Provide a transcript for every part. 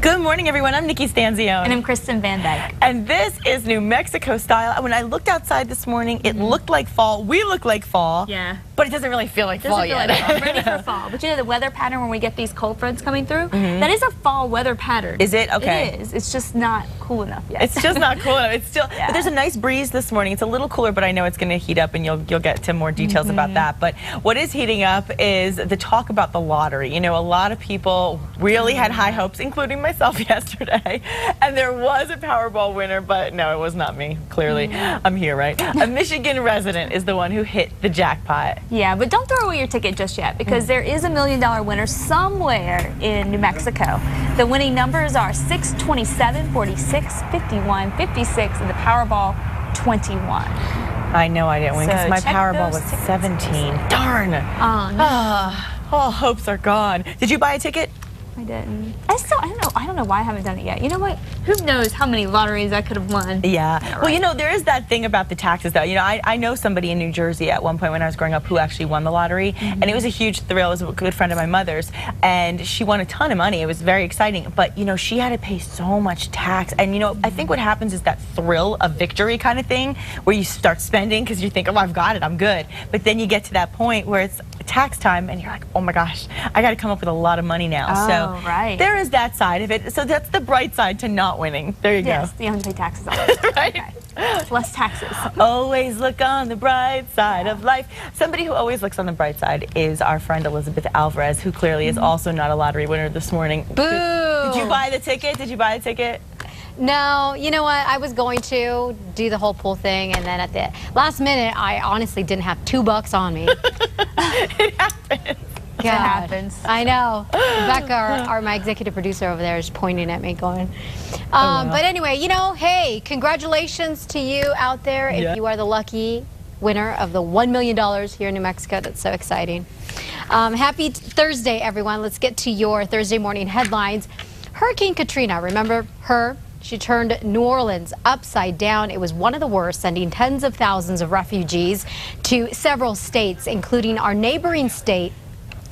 Good morning, everyone. I'm Nikki Stanzione. And I'm Kristen Van Dyke. And this is New Mexico style. When I looked outside this morning, it looked like fall. We look like fall. Yeah. But it doesn't really feel like fall yet. I'm ready for fall. But you know the weather pattern when we get these cold fronts coming through? That is a fall weather pattern. Is it? Okay. It is. It's just not cool enough yet. It's just not cool enough. It's still, Yeah. But there's a nice breeze this morning. It's a little cooler, but I know it's going to heat up, and you'll get to more details about that. But what is heating up is the talk about the lottery. You know, a lot of people really had high hopes, including myself yesterday, and there was a Powerball winner, but no, it was not me. Clearly, I'm here, right? A Michigan resident is the one who hit the jackpot. Yeah, but don't throw away your ticket just yet, because there is $1 million winner somewhere in New Mexico. The winning numbers are 6, 27, 46, 51, 56, and the Powerball 21. I know I didn't win because my check Powerball those was tickets. 17. Darn. Oh, no. All hopes are gone. Did you buy a ticket? I didn't. I don't know why I haven't done it yet. You know what? Who knows how many lotteries I could have won. Yeah. Right. Well, you know, there is that thing about the taxes, though. You know, I know somebody in New Jersey at one point when I was growing up who actually won the lottery, and it was a huge thrill. It was a good friend of my mother's, and she won a ton of money. It was very exciting, but, you know, she had to pay so much tax. And, you know, I think what happens is that thrill of victory kind of thing, where you start spending because you think, oh, I've got it, I'm good. But then you get to that point where it's tax time, and you're like, oh my gosh, I got to come up with a lot of money now. Oh, so right. There is that side of it. So that's the bright side to not winning. There you Yes, go. you have to pay taxes on it. Right? Okay. Less taxes. Always look on the bright side of life. Somebody who always looks on the bright side is our friend Elizabeth Alvarez, who clearly is also not a lottery winner this morning. Boo! Did you buy the ticket? Did you buy the ticket? No, you know what? I was going to do the whole pool thing, and then at the last minute, I honestly didn't have $2 on me. It happens. God, That happens. I know. Becca, my executive producer over there, is pointing at me going. But anyway, you know, hey, congratulations to you out there if you are the lucky winner of the $1 million here in New Mexico. That's so exciting. Happy Thursday, everyone. Let's get to your Thursday morning headlines. Hurricane Katrina, remember her? She turned New Orleans upside down. It was one of the worst, sending tens of thousands of refugees to several states, including our neighboring state,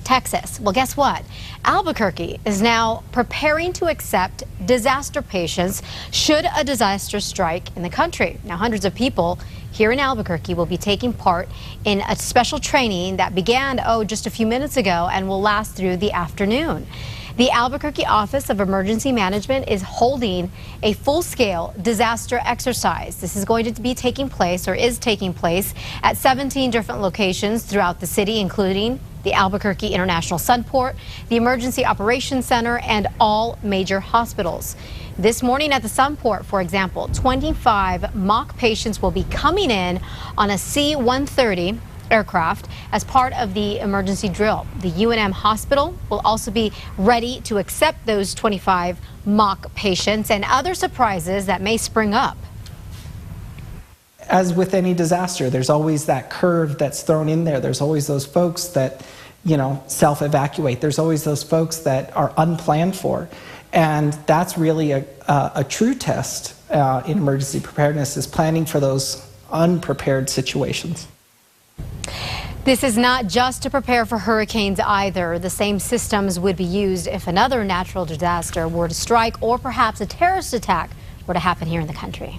Texas. Well, guess what? Albuquerque is now preparing to accept disaster patients should a disaster strike in the country. Now, hundreds of people here in Albuquerque will be taking part in a special training that began, just a few minutes ago and will last through the afternoon. The Albuquerque Office of Emergency Management is holding a full-scale disaster exercise. This is going to be taking place, or is taking place, at 17 different locations throughout the city, including the Albuquerque International Sunport, the Emergency Operations Center, and all major hospitals. This morning at the Sunport, for example, 25 mock patients will be coming in on a C-130 aircraft as part of the emergency drill. The UNM hospital will also be ready to accept those 25 mock patients and other surprises that may spring up. As with any disaster, there's always that curve that's thrown in there. There's always those folks that, you know, self-evacuate. There's always those folks that are unplanned for. And that's really a true test in emergency preparedness, is planning for those unprepared situations. This is not just to prepare for hurricanes either. The same systems would be used if another natural disaster were to strike, or perhaps a terrorist attack were to happen here in the country.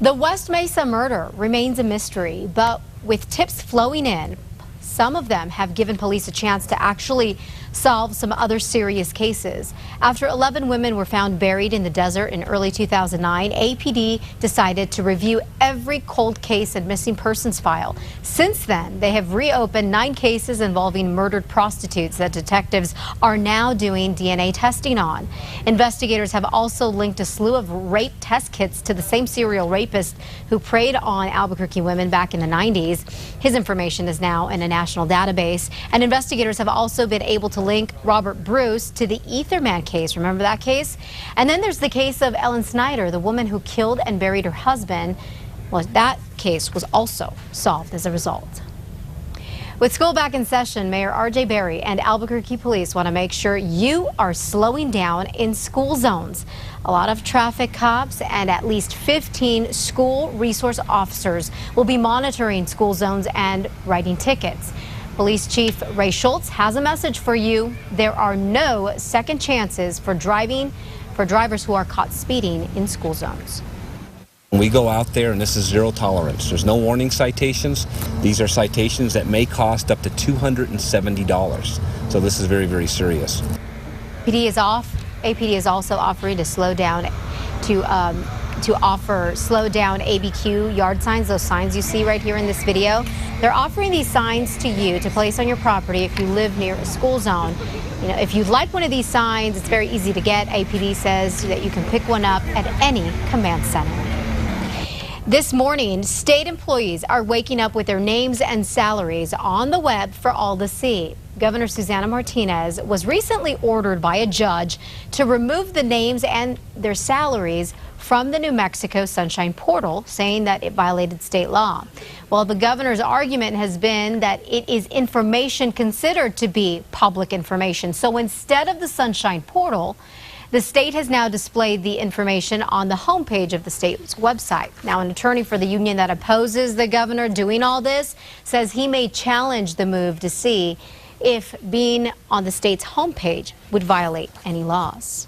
The West Mesa murder remains a mystery, but with tips flowing in, some of them have given police a chance to actually solve some other serious cases. After 11 women were found buried in the desert in early 2009, APD decided to review every cold case and missing persons file. Since then, they have reopened 9 cases involving murdered prostitutes that detectives are now doing DNA testing on. Investigators have also linked a slew of rape test kits to the same serial rapist who preyed on Albuquerque women back in the 90s. His information is now in a national database, and investigators have also been able to link Robert Bruce to the Etherman case. Remember that case? And then there's the case of Ellen Snyder, the woman who killed and buried her husband. Well, that case was also solved as a result. With school back in session, Mayor R.J. Berry and Albuquerque police want to make sure you are slowing down in school zones. A lot of traffic cops and at least 15 school resource officers will be monitoring school zones and writing tickets. Police Chief Ray Schultz has a message for you. There are no second chances for drivers who are caught speeding in school zones. We go out there and this is zero tolerance. There's no warning citations. These are citations that may cost up to $270. So this is very, very serious. APD is off. APD is also offering to slow down slow down ABQ yard signs, those signs you see right here in this video. They're offering these signs to you to place on your property if you live near a school zone. You know, if you'd like one of these signs, it's very easy to get. APD says that you can pick one up at any command center. This morning, state employees are waking up with their names and salaries on the web for all to see. Governor Susana Martinez was recently ordered by a judge to remove the names and their salaries from the New Mexico Sunshine Portal, saying that it violated state law. Well, the governor's argument has been that it is information considered to be public information. So instead of the Sunshine Portal, the state has now displayed the information on the homepage of the state's website. Now, an attorney for the union that opposes the governor doing all this says he may challenge the move to see if being on the state's homepage would violate any laws.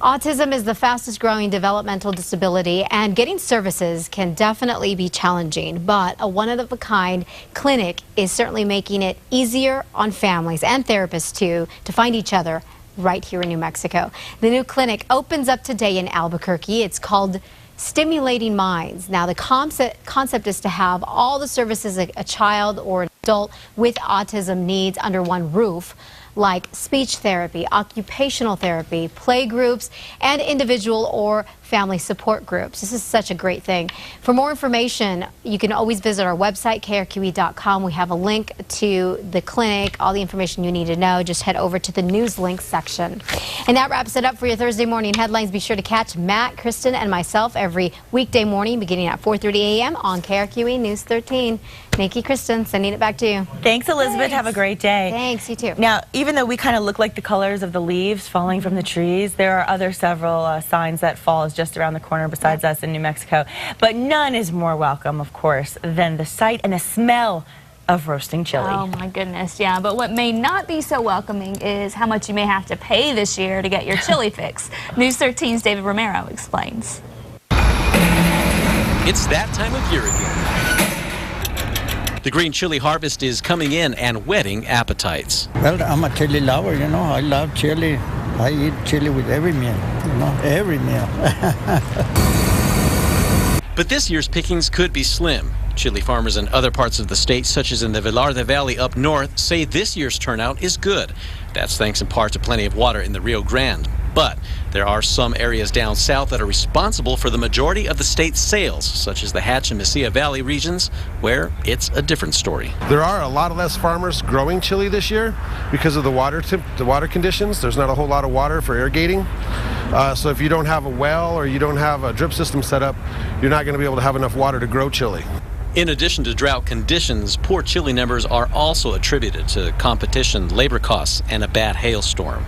Autism is the fastest growing developmental disability, and getting services can definitely be challenging, but a one-of-a-kind clinic is certainly making it easier on families and therapists to find each other right here in New Mexico. The new clinic opens up today in Albuquerque. It's called Stimulating Minds. Now, the concept is to have all the services a child or an adult with autism needs under one roof, like speech therapy, occupational therapy, play groups, and individual or family support groups. This is such a great thing. For more information, you can always visit our website, KRQE.com. We have a link to the clinic, all the information you need to know. Just head over to the news links section. And that wraps it up for your Thursday morning headlines. Be sure to catch Matt, Kristen, and myself every weekday morning beginning at 4:30 a.m. on KRQE News 13. Nikki, Kristen, sending it back to you. Thanks, Elizabeth. Have a great day. Thanks, you too. Now, even though we kind of look like the colors of the leaves falling from the trees, there are several signs that fall is just around the corner besides us in New Mexico. But none is more welcome, of course, than the sight and the smell of roasting chili. Oh my goodness, yeah. But what may not be so welcoming is how much you may have to pay this year to get your chili fix. News 13's David Romero explains. It's that time of year again. The green chili harvest is coming in and whetting appetites. Well, I'm a chili lover, you know. I love chili. I eat chili with every meal, you know, every meal. But this year's pickings could be slim. Chili farmers in other parts of the state, such as in the Velarde Valley up north, say this year's turnout is good. That's thanks in part to plenty of water in the Rio Grande. But there are some areas down south that are responsible for the majority of the state's sales, such as the Hatch and Mesilla Valley regions, where it's a different story. There are a lot less farmers growing chili this year because of the water conditions. There's not a whole lot of water for irrigating. So if you don't have a well or you don't have a drip system set up, you're not going to be able to have enough water to grow chili. In addition to drought conditions, poor chili numbers are also attributed to competition, labor costs, and a bad hailstorm.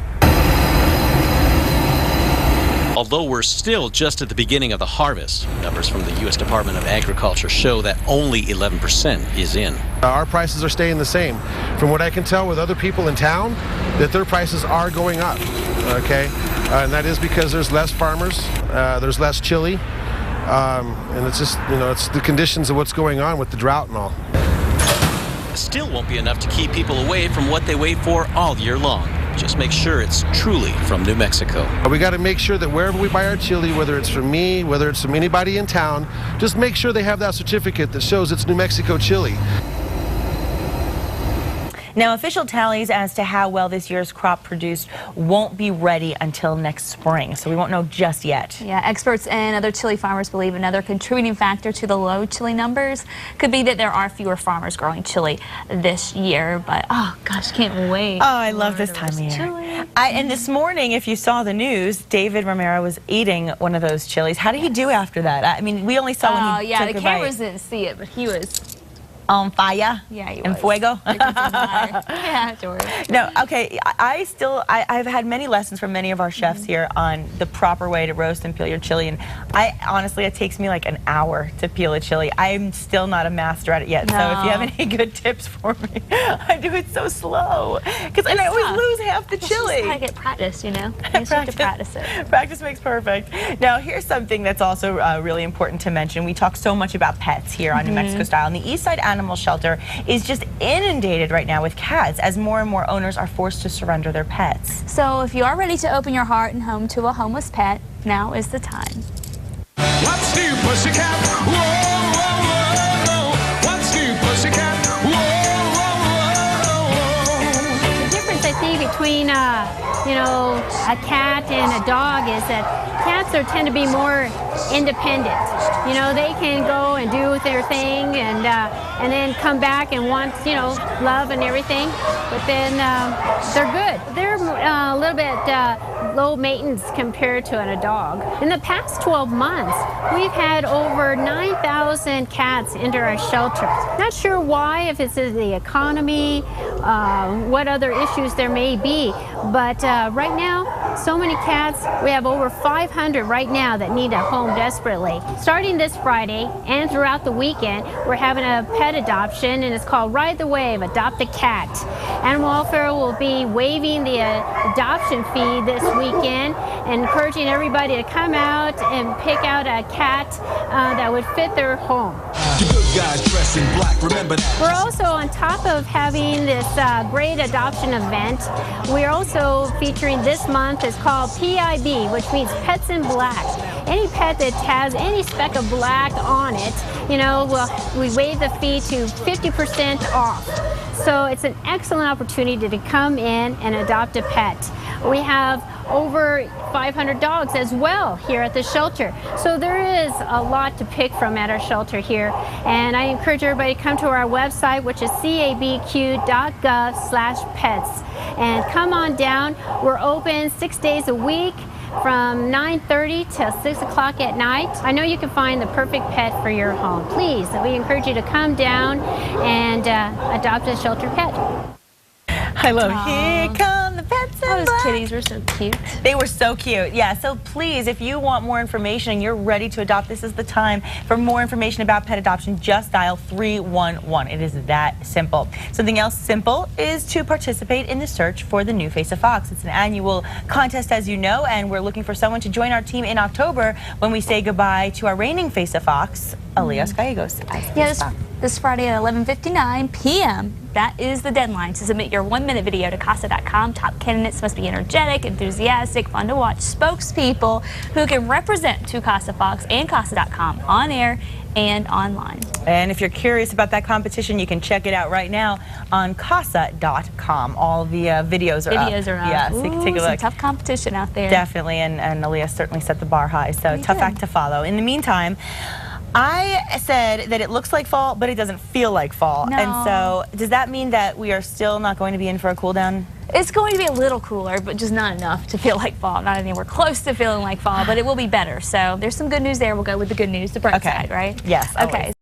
Although we're still just at the beginning of the harvest, numbers from the U.S. Department of Agriculture show that only 11% is in. Our prices are staying the same. From what I can tell with other people in town, that their prices are going up, okay? And that is because there's less farmers, there's less chili, and it's just, you know, it's the conditions of what's going on with the drought and all. Still won't be enough to keep people away from what they wait for all year long. Just make sure it's truly from New Mexico. We got to make sure that wherever we buy our chili, whether it's from me, whether it's from anybody in town, just make sure they have that certificate that shows it's New Mexico chili. Now, official tallies as to how well this year's crop produced won't be ready until next spring, so we won't know just yet. Yeah, experts and other chili farmers believe another contributing factor to the low chili numbers could be that there are fewer farmers growing chili this year. But, oh, gosh, can't wait. Oh, I love this time of year. And this morning, if you saw the news, David Romero was eating one of those chilies. How did he do after that? I mean, we only saw when he took the a cameras bite. didn't see it, but he was On fire? Yeah, he En was. fuego? Yeah, George. No, okay. I've had many lessons from many of our chefs here on the proper way to roast and peel your chili, and honestly, it takes me like an hour to peel a chili. I'm still not a master at it yet. No. So if you have any good tips for me, I do it so slow and I always lose half the chili. You just gotta get practice, you know. You just have to practice it. Practice makes perfect. Now, here's something that's also really important to mention. We talk so much about pets here on New Mexico Style, and the Eastside Animal Shelter is just inundated right now with cats as more and more owners are forced to surrender their pets. So if you are ready to open your heart and home to a homeless pet, now is the time. What's new, pussycat? Whoa, whoa, whoa. What's new, pussycat? Whoa, whoa, whoa. The difference, I think, between you know, a cat and a dog is that cats tend to be more independent. You know, they can go and do their thing and then come back and want, you know, love and everything. But then they're good. They're a little bit low maintenance compared to a dog. In the past 12 months, we've had over 9,000 cats enter our shelter. Not sure why, if it's the economy, what other issues there may be, but right now, so many cats, we have over 500 right now that need a home desperately. Starting this Friday and throughout the weekend, we're having a pet adoption, and it's called Ride the Wave, Adopt a Cat. Animal Welfare will be waiving the adoption fee this weekend and encouraging everybody to come out and pick out a cat that would fit their home. The good guys dress in black, remember that. We're also, on top of having this great adoption event, we're also featuring this month, it's called PIB, which means Pets in Black. Any pet that has any speck of black on it, you know, we waive the fee to 50% off. So it's an excellent opportunity to come in and adopt a pet. We have over 500 dogs as well here at the shelter. So there is a lot to pick from at our shelter here. And I encourage everybody to come to our website, which is cabq.gov/pets. And come on down. We're open 6 days a week from 9:30 till 6 o'clock at night. I know you can find the perfect pet for your home. Please, we encourage you to come down and adopt a shelter pet. I love Here Come the Pets in Those Black. kitties were so cute. They were so cute. Yeah, so please, if you want more information and you're ready to adopt, this is the time. For more information about pet adoption, just dial 311. It is that simple. Something else simple is to participate in the search for the new Face of Fox. It's an annual contest, as you know, and we're looking for someone to join our team in October when we say goodbye to our reigning Face of Fox, Elias Gallegos. Yes, this Friday at 11:59 p.m. That is the deadline to submit your 1-minute video to Casa.com. Top candidates must be energetic, enthusiastic, fun to watch spokespeople who can represent to Casa Fox and Casa.com on air and online. And if you're curious about that competition, you can check it out right now on Casa.com. All the videos are up. Videos are up. Yeah, so you can take a some look. tough competition out there. Definitely, and Elias certainly set the bar high, so He tough did. act to follow. In the meantime, I said that it looks like fall, but it doesn't feel like fall. No. And so, does that mean that we are still not going to be in for a cool down? It's going to be a little cooler, but just not enough to feel like fall. Not anywhere close to feeling like fall, but it will be better. So there's some good news there. We'll go with the good news, the bright side, right? Yes. Okay. Always.